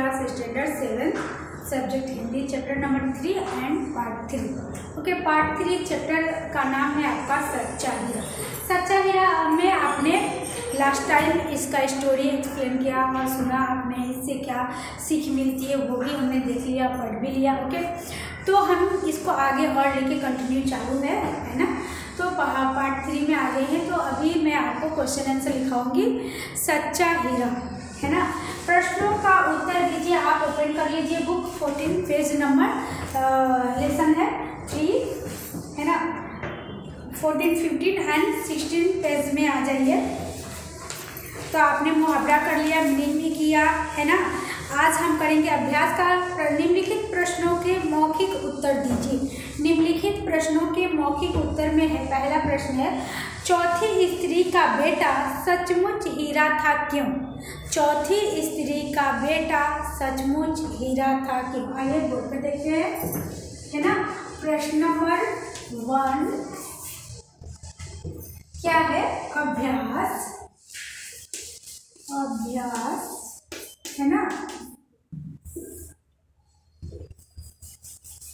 Class standard 7 subject Hindi chapter number 3 and part 3। Okay, part 3 chapter का नाम है आपका सच्चा हीरा। सच्चा हीरा में आपने लास्ट टाइम इसका स्टोरी एक्सप्लेन किया और सुना आपने, इससे क्या सीख मिलती है वो भी हमने देख लिया, पढ़ भी लिया। ओके, तो हम इसको आगे और लेके कंटिन्यू चालू है ना। तो पार्ट 3 में आ गए हैं। तो अभी मैं आपको क्वेश्चन आंसर लिखाऊंगी सच्चा हीरा, है ना। प्रश्नों का उत्तर दीजिए। आप ओपन कर लीजिए बुक 14 पेज नंबर लेसन है 3, है ना। 14, 15 एंड 16 पेज में आ जाइए। तो आपने मुहावरा कर लिया, मीनिंग भी किया, है ना। आज हम करेंगे अभ्यास का। निम्नलिखित प्रश्नों के मौखिक उत्तर दीजिए। निम्नलिखित प्रश्नों के मौखिक उत्तर में है, पहला प्रश्न है, चौथी स्त्री का बेटा सचमुच हीरा था क्यों? चौथी स्त्री का बेटा सचमुच हीरा था क्यों? आइए बोर्ड पे देखते हैं, है ना। प्रश्न नंबर 1 क्या है? अभ्यास, अभ्यास, है ना।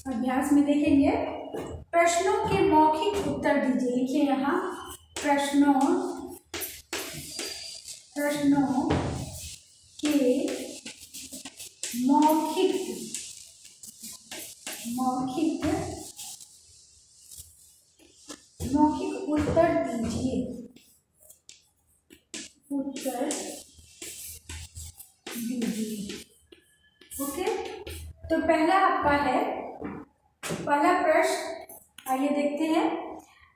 अभ्यास में देखेंगे प्रश्नों के मौखिक उत्तर दीजिए। लिखिए यहाँ प्रश्नों के मौखिक उत्तर दीजिए। ओके, तो पहला आपका है, पहला प्रश्न आइए देखते हैं।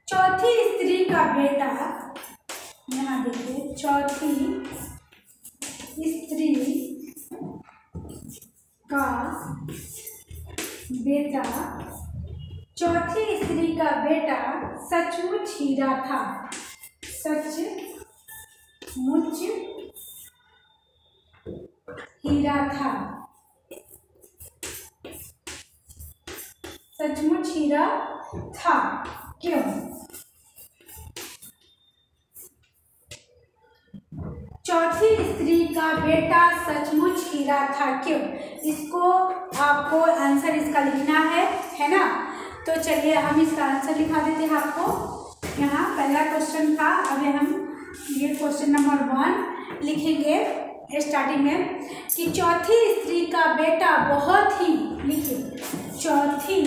चौथी स्त्री का बेटा, यहाँ देखिए, चौथी स्त्री का बेटा, चौथी स्त्री का बेटा सचमुच हीरा था। सचमुच हीरा था। सचमुच हीरा था क्यों? चौथी स्त्री का बेटा सचमुच हीरा था क्यों? इसको आपको आंसर इसका लिखना है ना। तो चलिए हम इसका आंसर लिखा देते हैं आपको। यहाँ पहला क्वेश्चन था, अभी हम ये क्वेश्चन नंबर 1 लिखेंगे स्टार्टिंग में कि चौथी स्त्री का बेटा बहुत ही, लिखिए चौथी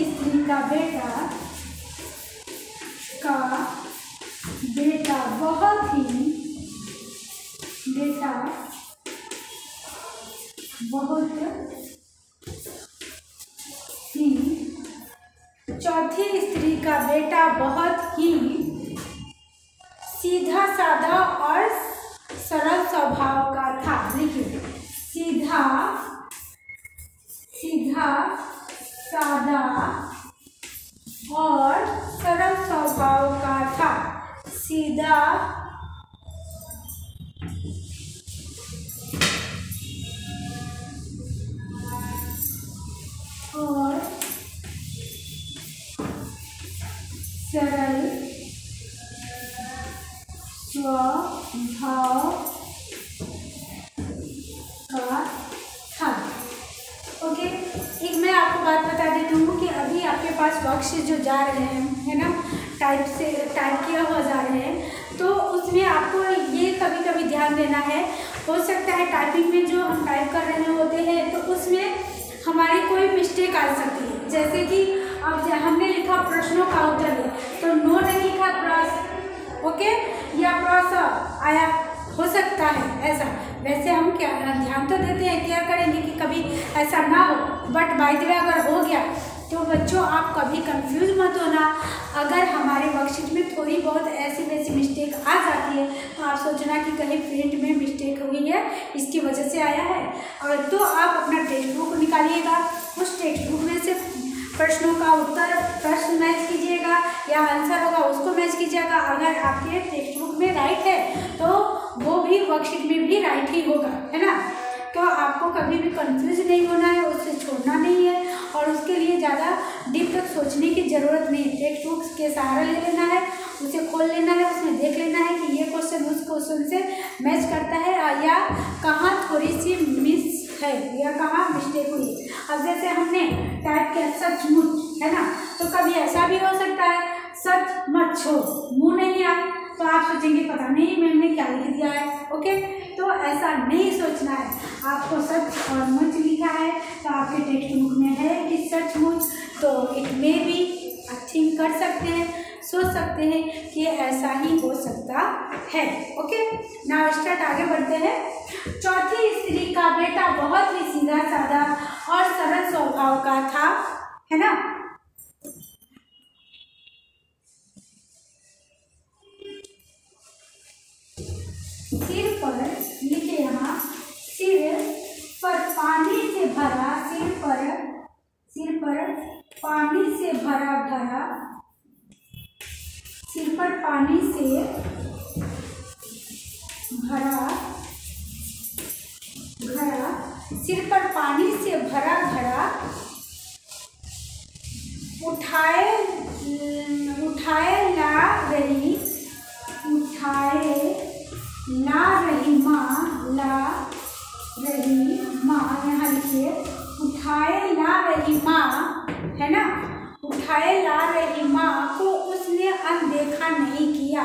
स्त्री का बेटा बहुत ही चौथी स्त्री का बेटा बहुत ही सीधा साधा और सरल स्वभाव का था। लिखिए सीधा साधा और सरल स्वभाव का था। सीधा और सरल स्वभाव का था। ओके, एक मैं आपको बात बता देती हूँ कि अभी आपके पास वर्कशीट जो जा रहे हैं, है ना, टाइप किया हुआ जा रहे हैं, तो उसमें आपको ये कभी कभी ध्यान देना है। हो सकता है टाइपिंग में जो हम टाइप कर रहे होते हैं तो उसमें हमारी कोई मिस्टेक आ सकती है। जैसे कि अब हमने लिखा प्रश्नों का उत्तर है तो नो नहीं लिखा प्रश्न, ओके, या प्रश्न आया, हो सकता है ऐसा। वैसे हम क्या ध्यान तो देते हैं, केयर करेंगे कि कभी ऐसा ना हो, बट बाय द वे अगर हो गया तो बच्चों आप कभी कंफ्यूज मत होना। अगर हमारे वर्कशीट में थोड़ी बहुत ऐसी वैसी मिस्टेक आ जाती है तो आप सोचना कि कहीं प्रिंट में मिस्टेक हुई है, इसकी वजह से आया है। और तो आप अपना टेक्स्ट बुक निकालिएगा, उस टेक्स्ट बुक में से प्रश्नों का उत्तर प्रश्न मैच कीजिएगा या आंसर होगा उसको मैच कीजिएगा। अगर आपके टेक्स्ट बुक में राइट है तो वो भी वर्कशीट में भी राइट ही होगा, है ना। तो आपको कभी भी कंफ्यूज नहीं होना है, उससे छोड़ना नहीं है और उसके लिए ज़्यादा डीप तक सोचने की ज़रूरत नहीं है। टेक्स्ट बुक्स के सहारा ले लेना है उसे खोल लेना है, उसमें देख लेना है कि ये क्वेश्चन उस क्वेश्चन से मैच करता है या कहाँ थोड़ी सी मिस है या कहाँ मिस्टेक हुई। अब जैसे हमने टाइप किया सचमुच, है ना, तो कभी ऐसा भी हो सकता है सच मत छो, मुँह नहीं आए, तो आप सोचेंगे पता नहीं मैम ने क्या लिख दिया है। ओके, तो ऐसा नहीं सोचना है, आपको सच और मुच लिखा है तो आपके टेक्स्ट बुक में है कि सचमुच, तो इट मे बी थिंक कर सकते हैं, सोच सकते हैं कि ऐसा ही हो सकता है। ओके, नाउ स्टार्ट, आगे बढ़ते हैं। चौथी स्त्री का बेटा बहुत ही सीधा साधा और सरल स्वभाव का था, है ना। सिर पर लिखे, यहाँ सिर पर पानी से भरा, सिर पर पानी से भरा भरा, सिर पर पानी से भरा भरा, सिर पर पानी से भरा भरा, उठाए ला रही माँ, यहाँ लिखिए उठाए ला रही माँ, है ना, उठाए ला रही माँ को उसने अनदेखा नहीं किया।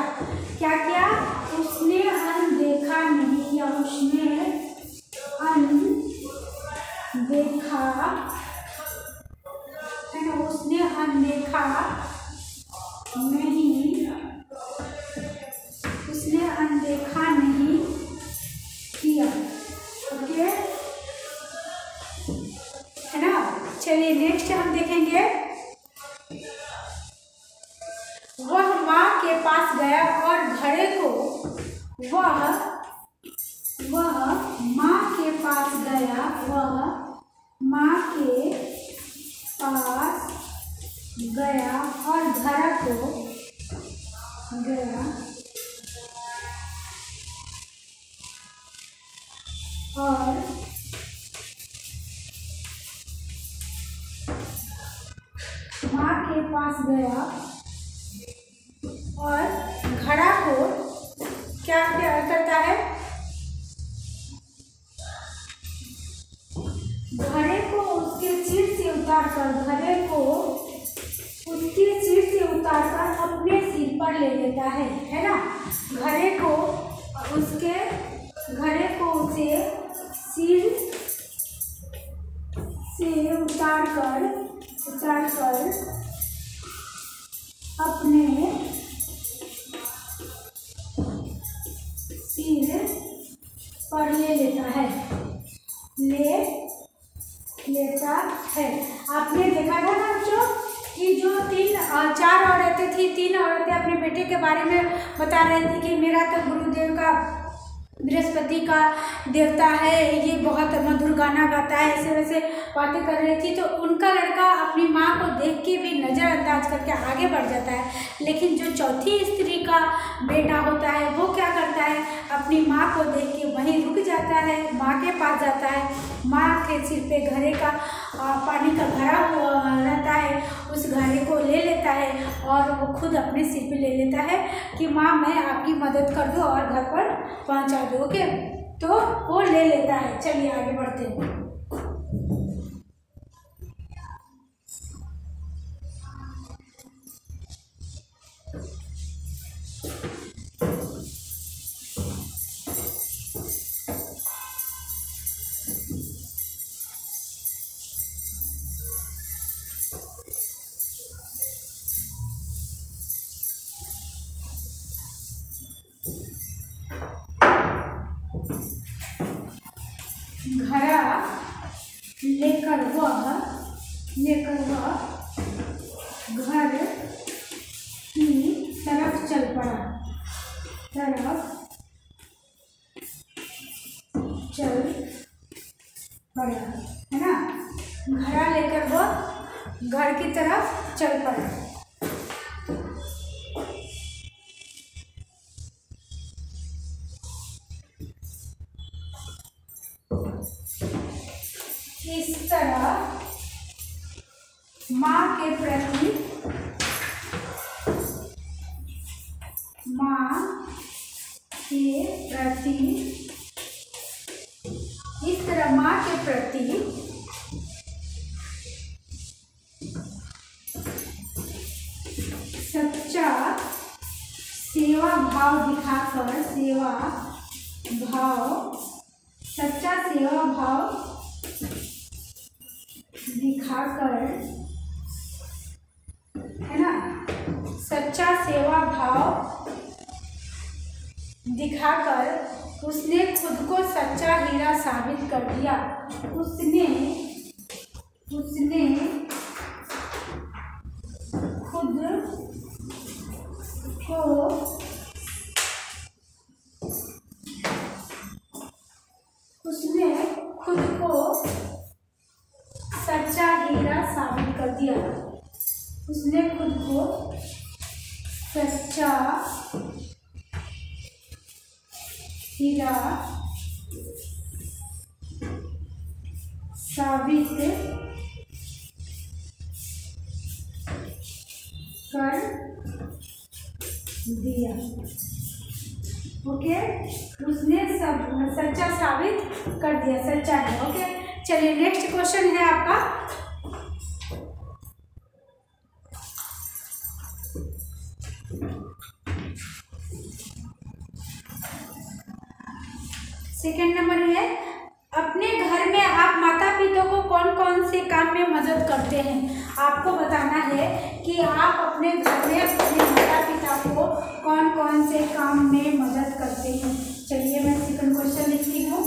क्या किया? उसने अनदेखा नहीं किया, उसने अनदेखा, है ना, उसने अनदेखा नहीं, उसने अनदेखा नहीं किया। ओके, है ना। चलिए नेक्स्ट हम देखेंगे। वह माँ के पास गया और घड़े को, वह माँ के पास गया, वह माँ के पास गया और घड़ा को गया और माँ के पास गया और घड़ा को क्या करता है, घड़े को उसके सिर से उतारकर, घड़े को उसके सिर से उतारकर अपने सिर पर ले लेता है ना। घड़े को उसे सिर से उतारकर अपने सिर पर ले लेता है, आपने देखा था ना बच्चों कि जो 4 औरतें थी, 3 औरतें अपने बेटे के बारे में बता रही थी कि मेरा तो गुरुदेव का, बृहस्पति का देवता है, ये बहुत मधुर गाना गाता है, ऐसे वैसे बातें कर रही थी। तो उनका लड़का अपनी माँ को देख के भी नज़रअंदाज करके आगे बढ़ जाता है, लेकिन जो चौथी स्त्री का बेटा होता है वो क्या करता है, अपनी माँ को देख के वहीं रुक जाता है, माँ के पास जाता है, माँ के सिर पे घड़े का पानी का भरा हुआ रहता है, उस घड़े को ले लेता है और वो खुद अपने सिर पे ले लेता है कि माँ मैं आपकी मदद कर दूँ और घर पर पहुँचा दूँ। ओके, तो वो ले लेता है। चलिए आगे बढ़ते हैं। घड़ा लेकर वह घर की तरफ चल पड़ा, है ना। घड़ा लेकर वह घर की तरफ चल पड़ा। इस तरह माँ के प्रति सेवा भाव दिखाकर, सेवा भाव, सच्चा सेवा भाव दिखाकर, है ना, सच्चा सेवा भाव दिखाकर उसने खुद को सच्चा हीरा साबित कर दिया। उसने खुद को सच्चा हीरा साबित कर दिया। उसने खुद को सच्चा हीरा साबित कर दिया। ओके, उसने सब सच्चा साबित कर दिया, सच्चा है। ओके, चलिए नेक्स्ट क्वेश्चन है आपका। सेकंड नंबर है, अपने घर में आप माता पिता को कौन कौन से काम में मदद करते हैं। आपको बताना है कि आप अपने घर में अपने माता पिता को कौन कौन से काम में मदद करते हैं। चलिए मैं सेकंड क्वेश्चन लिखती हूँ।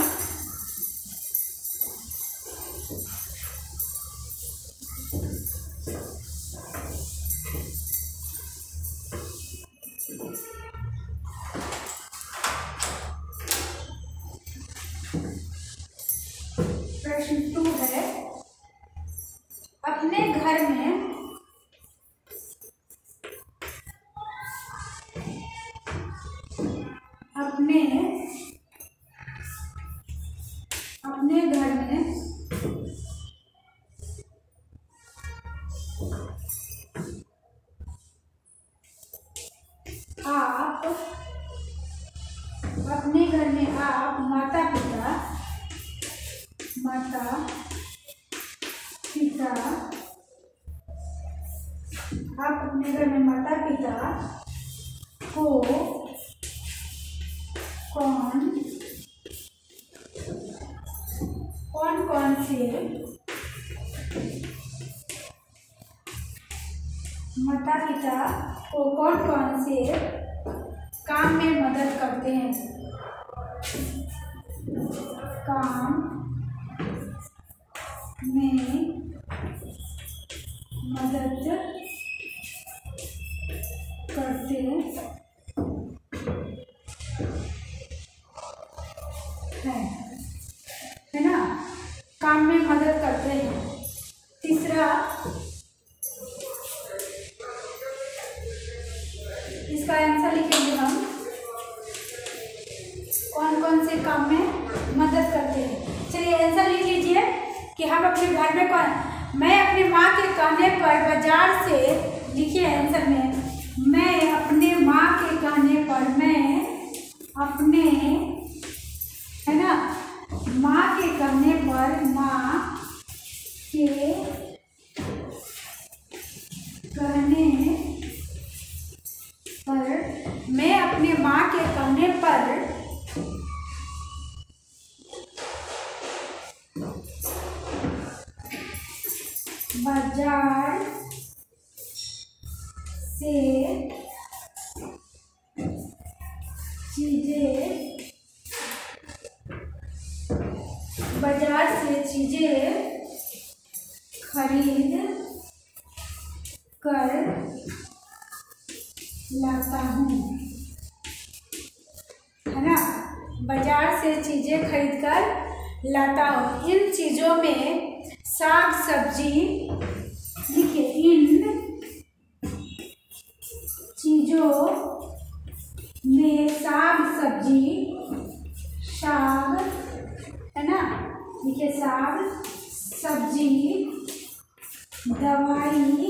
प्रश्न 2 है, अपने घर में आप माता पिता आप अपने घर में माता पिता को कौन से माता पिता को कौन से काम में मदद करते हैं। काम में मदद करते हैं, है ना, काम में मदद करते हैं। तीसरा, इसका आंसर लिखेंगे हम, कौन कौन से काम में मदद करते हैं। चलिए आंसर लिख लीजिए कि हम अपने घर में मैं अपनी माँ के कहने पर बाजार से, लिखिए आंसर में, मैं अपने माँ के कहने पर, मैं अपने, है ना, माँ के कहने पर, माँ के कहने पर, मैं अपने माँ के कहने पर बाजार से चीजें खरीद कर लाता हूँ, है ना, बाजार से चीजें खरीद कर लाता हूँ। इन चीजों में साग सब्जी, लिखिए, इन चीजों में साग सब्जी, साग, है ना, लिखिए, साग सब्जी, दवाई,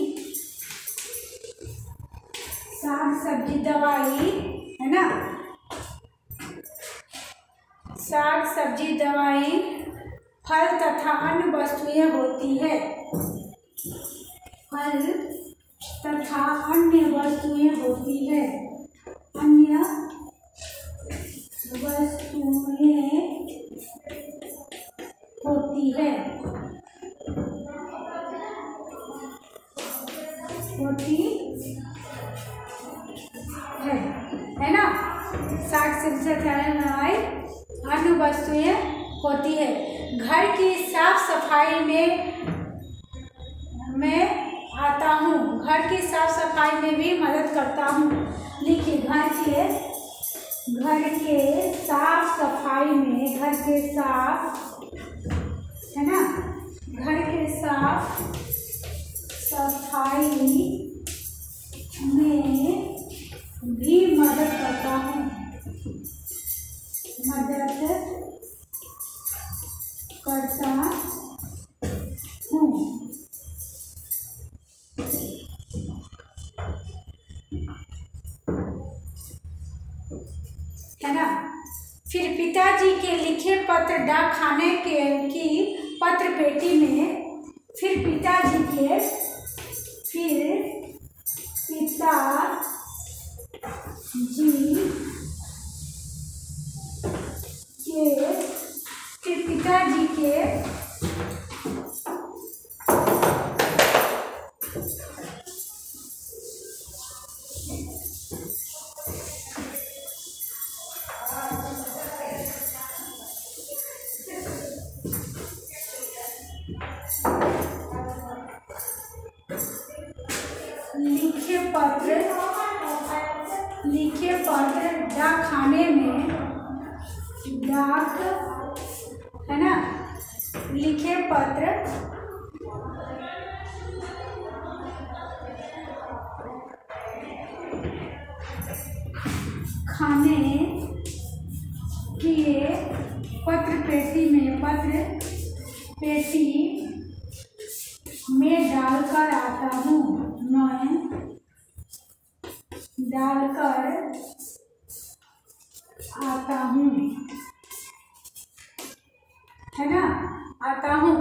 साग सब्जी दवाई, है ना, साग सब्जी दवाई, फल तथा अन्य वस्तुएं होती है। फल तथा अन्य वस्तुएं होती है। अन्य वस्तुएं होती है है ना। 60 अन्य वस्तुएं होती है। घर की साफ सफाई में आता हूँ, घर की साफ सफाई में भी मदद करता हूँ। लिखिए, घर के साफ सफाई में, घर के साफ, है ना, घर के साफ सफाई में भी मदद करता हूँ, है ना। फिर पिताजी के लिखे पत्र डाक खाने की पत्र पेटी में, फिर पिताजी के लिखे पत्र डाक खाने में, है ना, लिखे पत्र खाने की पत्र पेटी में डालकर आता हूँ, है ना, आता हूँ।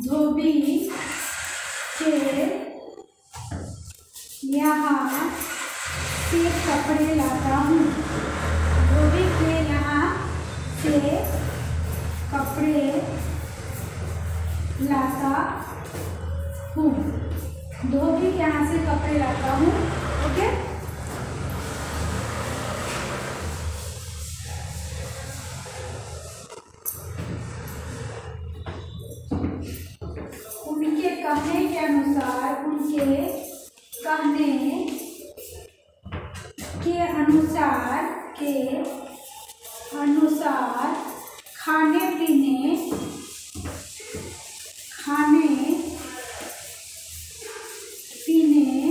धोबी के यहाँ से कपड़े लाता हूँ, धोबी के यहाँ से कपड़े लाता हूँ, धोबी के यहाँ से कपड़े लाता हूँ। ओके, उनके कहने के अनुसार खाने पीने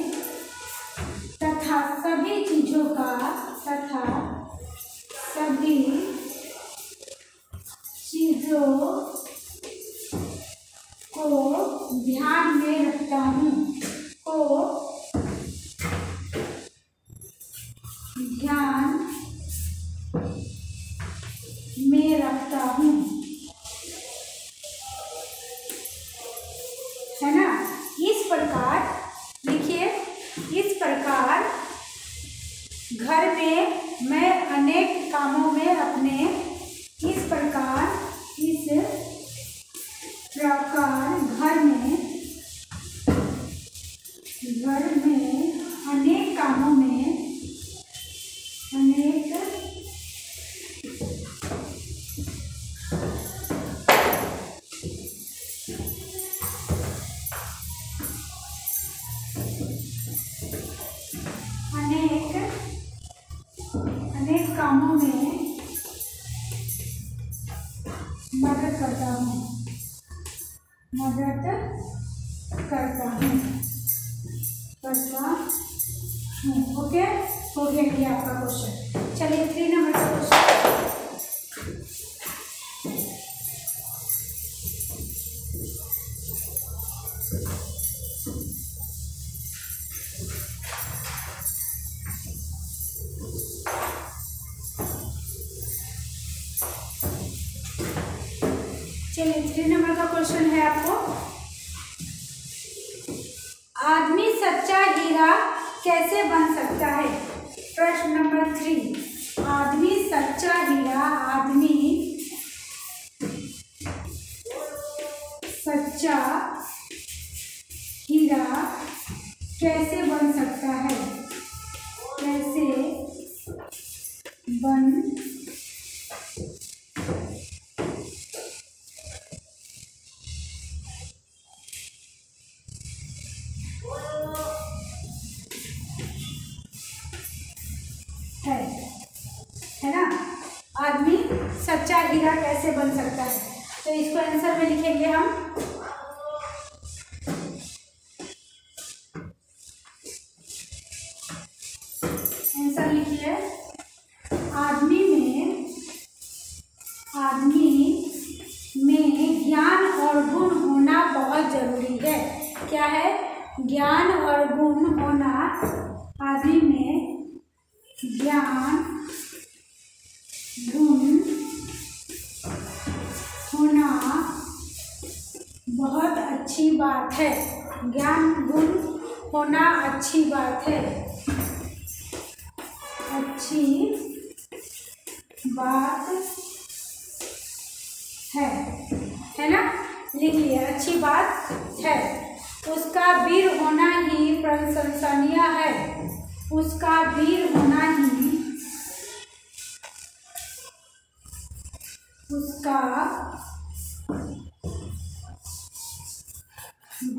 तथा सभी चीजों को ध्यान में रखता हूँ, है ना। इस प्रकार लिखिए, इस प्रकार घर में मैं अनेक कामों में अपने, इस प्रकार घर में अनेक कामों में मदद करता हूँ। ओके, हो गया ये आपका क्वेश्चन। चलिए 3 नंबर का क्वेश्चन। चलिए 3 नंबर का क्वेश्चन है आपको। आदमी सच्चा हीरा कैसे बन सकता है? प्रश्न नंबर 3, आदमी सच्चा हीरा, आदमी सच्चा हीरा कैसे बन सकता है? कैसे बन है ना? आदमी सच्चा हीरा कैसे बन सकता है? तो इसको आंसर में लिखेंगे हम। आंसर लिखिए, आदमी में ज्ञान और गुण होना बहुत जरूरी है। क्या है? ज्ञान और गुण होना। आदमी में ज्ञान गुण होना बहुत अच्छी बात है। ज्ञान गुण होना अच्छी बात है, अच्छी बात है ना? लिख लिया, अच्छी बात है। उसका वीर होना ही प्रशंसनीय है। उसका वीर होना ही, उसका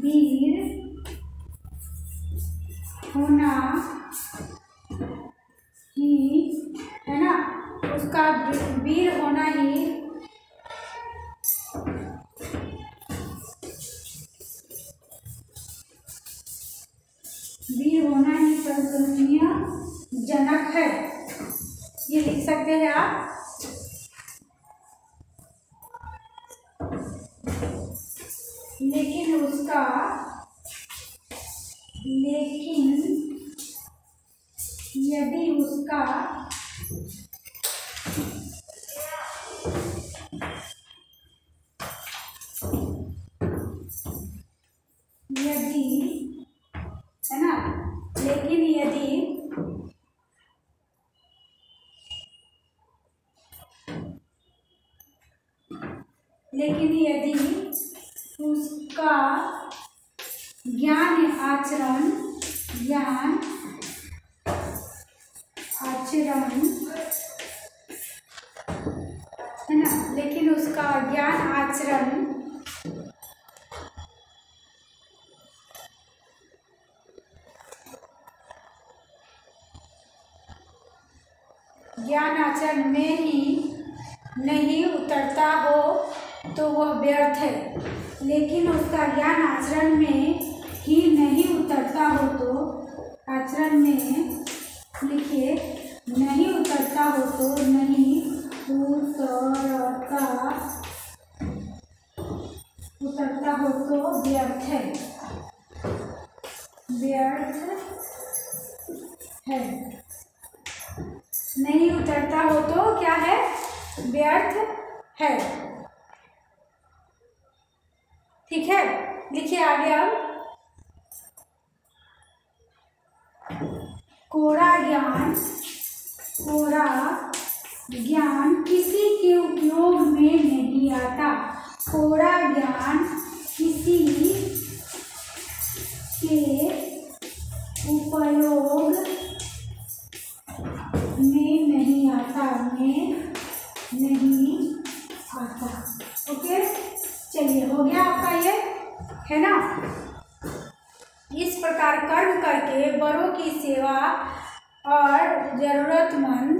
वीर होना ही, है ना? उसका वीर होना ही प्रशंसनीय जनक है। ये लिख सकते हैं आप। लेकिन यदि उसका है ना? लेकिन यदि उसका ज्ञान आचरण है ना? लेकिन उसका ज्ञान आचरण में ही नहीं उतरता हो तो वह व्यर्थ है। लेकिन उसका ज्ञान आचरण में ही नहीं उतरता हो तो, आचरण में लिखिए, नहीं उतरता हो तो, नहीं उतरता हो तो व्यर्थ है, नहीं उतरता हो तो क्या है? व्यर्थ है। ठीक है, लिखिए आगे अब। कोरा ज्ञान किसी के उपयोग में नहीं आता। कोरा ज्ञान किसी के उपयोग में नहीं आता, ओके, चलिए हो गया आपका ये, है ना? इस प्रकार कर्म करके बड़ों की सेवा और जरूरतमंद,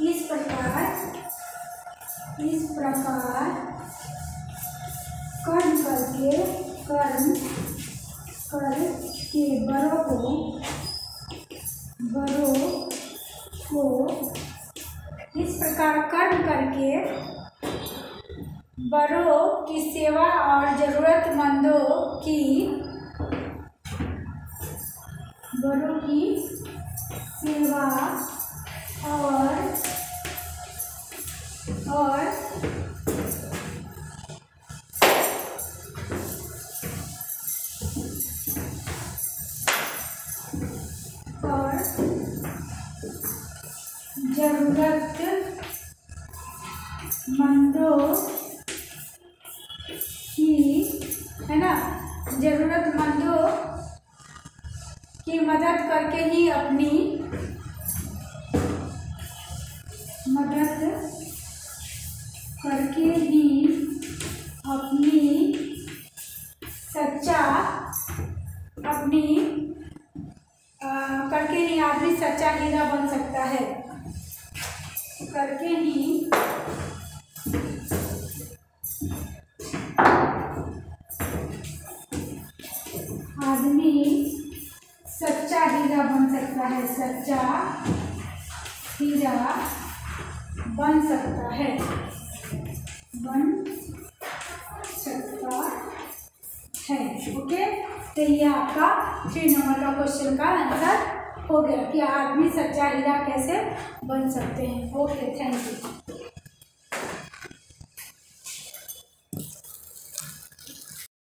इस प्रकार कर्म करके बड़ों को इस प्रकार कर्म करके बड़ों की सेवा और जरूरतमंदों की सेवा और जरूरतमंदों की, है ना, जरूरतमंदों की मदद करके ही अपनी करके ही आदमी सच्चा हीरा बन सकता है। करके ही आदमी सच्चा हीरा बन सकता है। सच्चा हीरा बन सकता है। ओके, तो ये आपका 3 नंबर का क्वेश्चन का आंसर हो गया कि आदमी सच्चा हीरा कैसे बन सकते हैं। Okay, thank you.